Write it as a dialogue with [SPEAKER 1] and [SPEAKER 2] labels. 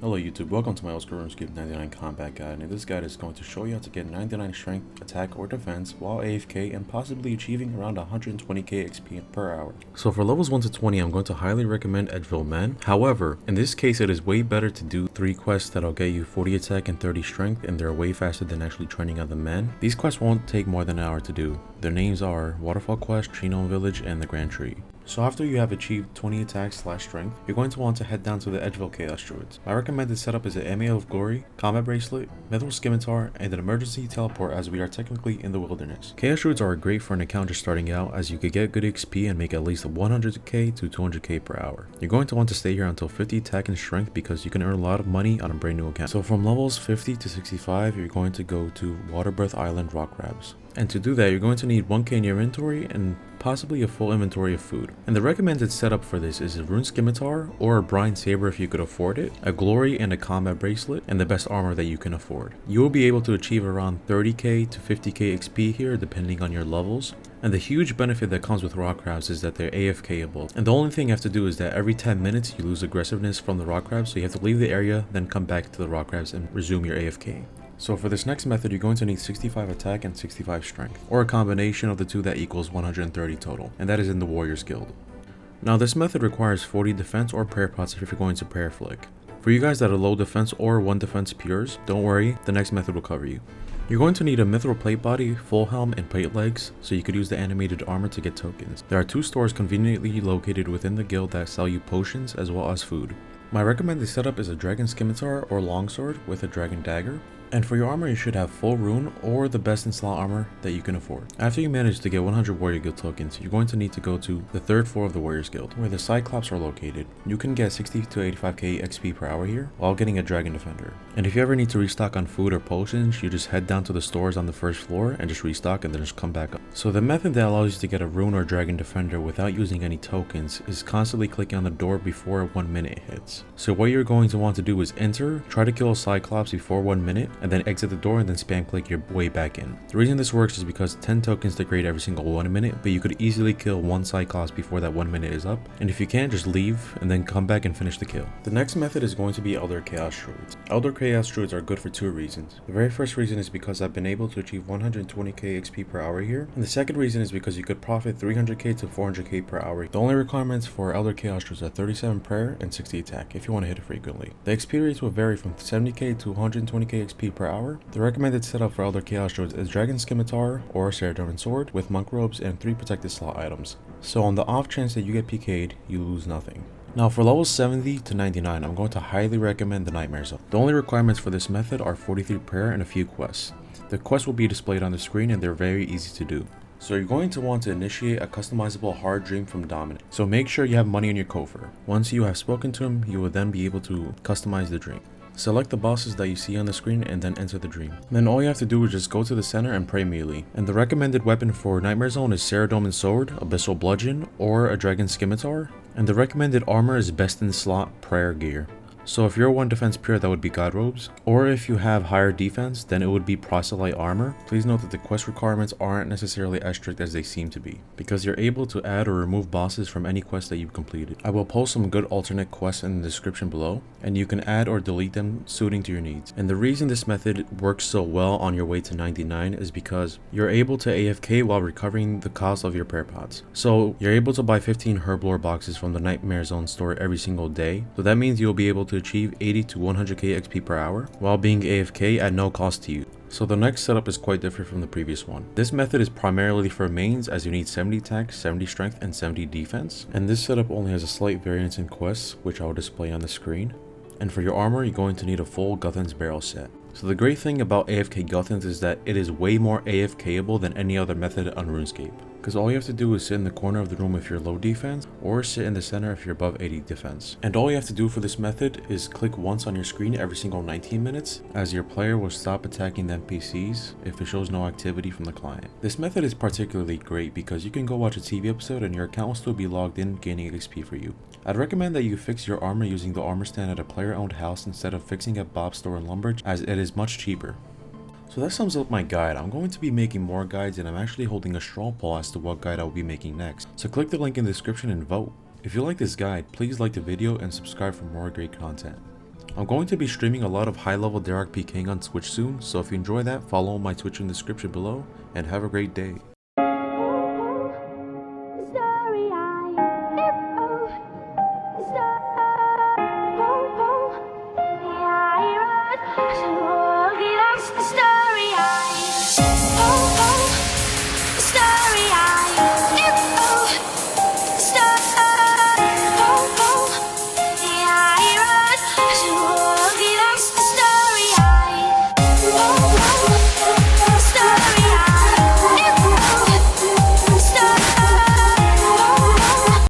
[SPEAKER 1] Hello YouTube, welcome to my School Runescape 99 combat guide, and this guide is going to show you how to get 99 strength, attack, or defense while AFK and possibly achieving around 120k XP per hour. So for levels 1 to 20, I'm going to highly recommend Edgeville Men. However, in this case it is way better to do 3 quests that'll get you 40 attack and 30 strength, and they're way faster than actually training other men. These quests won't take more than an hour to do. Their names are Waterfall Quest, Tree Gnome Village, and the Grand Tree. So after you have achieved 20 attacks / strength, you're going to want to head down to the Edgeville Chaos Druids. My recommended setup is an Amulet of Glory, Combat Bracelet, Mithril Scimitar, and an emergency teleport as we are technically in the wilderness. Chaos Druids are great for an account just starting out as you could get good XP and make at least 100k to 200k per hour. You're going to want to stay here until 50 attack and strength because you can earn a lot of money on a brand new account. So from levels 50 to 65, you're going to go to Waterbreath Island Rock Crabs. And to do that, you're going to need 1k in your inventory and possibly a full inventory of food. And the recommended setup for this is a Rune Scimitar or a Brine Saber if you could afford it, a Glory and a Combat Bracelet, and the best armor that you can afford. You will be able to achieve around 30k to 50k XP here depending on your levels. And the huge benefit that comes with rock crabs is that they're AFKable. And the only thing you have to do is that every 10 minutes you lose aggressiveness from the rock crabs, so you have to leave the area, then come back to the rock crabs and resume your AFK. So for this next method, you're going to need 65 attack and 65 strength, or a combination of the two that equals 130 total, and that is in the Warriors Guild. Now this method requires 40 defense or prayer pots if you're going to prayer flick. For you guys that are low defense or 1 defense pures, don't worry, the next method will cover you. You're going to need a mithril plate body, full helm, and plate legs, so you could use the animated armor to get tokens. There are 2 stores conveniently located within the guild that sell you potions as well as food. My recommended setup is a dragon scimitar or longsword with a dragon dagger. And for your armor, you should have full rune or the best in slot armor that you can afford. After you manage to get 100 Warrior Guild tokens, you're going to need to go to the 3rd floor of the Warriors Guild, where the Cyclops are located. You can get 60 to 85k XP per hour here, while getting a Dragon Defender. And if you ever need to restock on food or potions, you just head down to the stores on the 1st floor and just restock and then just come back up. So the method that allows you to get a rune or Dragon Defender without using any tokens is constantly clicking on the door before 1 minute hits. So what you're going to want to do is enter, try to kill a Cyclops before 1 minute, and then exit the door and then spam click your way back in. The reason this works is because 10 tokens degrade every single 1 minute, but you could easily kill 1 Cyclops before that 1 minute is up, and if you can't, just leave and then come back and finish the kill. The next method is going to be Elder Chaos Druids. Elder Chaos Druids are good for 2 reasons. The very first reason is because I've been able to achieve 120k XP per hour here, and the second reason is because you could profit 300k to 400k per hour. The only requirements for Elder Chaos Druids are 37 prayer and 60 attack if you want to hit it frequently. The XP rates will vary from 70k to 120k XP per hour. The recommended setup for Elder Chaos Druids is Dragon Scimitar or Ceradorman Sword with monk robes and 3 protected slot items. So on the off chance that you get PK'd, you lose nothing. Now for levels 70 to 99, I'm going to highly recommend the Nightmare Zone. The only requirements for this method are 43 prayer and a few quests. The quests will be displayed on the screen and they're very easy to do. So you're going to want to initiate a customizable hard dream from Dominic. So make sure you have money in your coffer. Once you have spoken to him, you will then be able to customize the dream. Select the bosses that you see on the screen and then enter the dream. Then all you have to do is just go to the center and pray melee. And the recommended weapon for Nightmare Zone is Ceradorman Sword, Abyssal Bludgeon, or a Dragon Scimitar. And the recommended armor is best in slot prayer gear. So if you're 1 defense pure, that would be God Robes, or if you have higher defense, then it would be Proselyte Armor. Please note that the quest requirements aren't necessarily as strict as they seem to be, because you're able to add or remove bosses from any quest that you've completed. I will post some good alternate quests in the description below, and you can add or delete them suiting to your needs. And the reason this method works so well on your way to 99 is because you're able to AFK while recovering the cost of your prayer pots. So you're able to buy 15 Herblore boxes from the Nightmare Zone store every single day, so that means you'll be able to achieve 80 to 100k XP per hour while being AFK at no cost to you. So the next setup is quite different from the previous one. This method is primarily for mains as you need 70 attack, 70 strength, and 70 defense. And this setup only has a slight variance in quests, which I will display on the screen. And for your armor, you're going to need a full Guthans barrel set. So the great thing about AFK Guthans is that it is way more AFKable than any other method on RuneScape. Because all you have to do is sit in the corner of the room if you're low defense, or sit in the center if you're above 80 defense. And all you have to do for this method is click once on your screen every single 19 minutes, as your player will stop attacking the NPCs if it shows no activity from the client. This method is particularly great because you can go watch a TV episode and your account will still be logged in, gaining XP for you. I'd recommend that you fix your armor using the armor stand at a player-owned house instead of fixing at Bob's store in Lumbridge, as it is much cheaper. So that sums up my guide. I'm going to be making more guides and I'm actually holding a straw poll as to what guide I will be making next. So click the link in the description and vote. If you like this guide, please like the video and subscribe for more great content. I'm going to be streaming a lot of high level Derek PKing on Twitch soon, so if you enjoy that, follow my Twitch in the description below, and have a great day.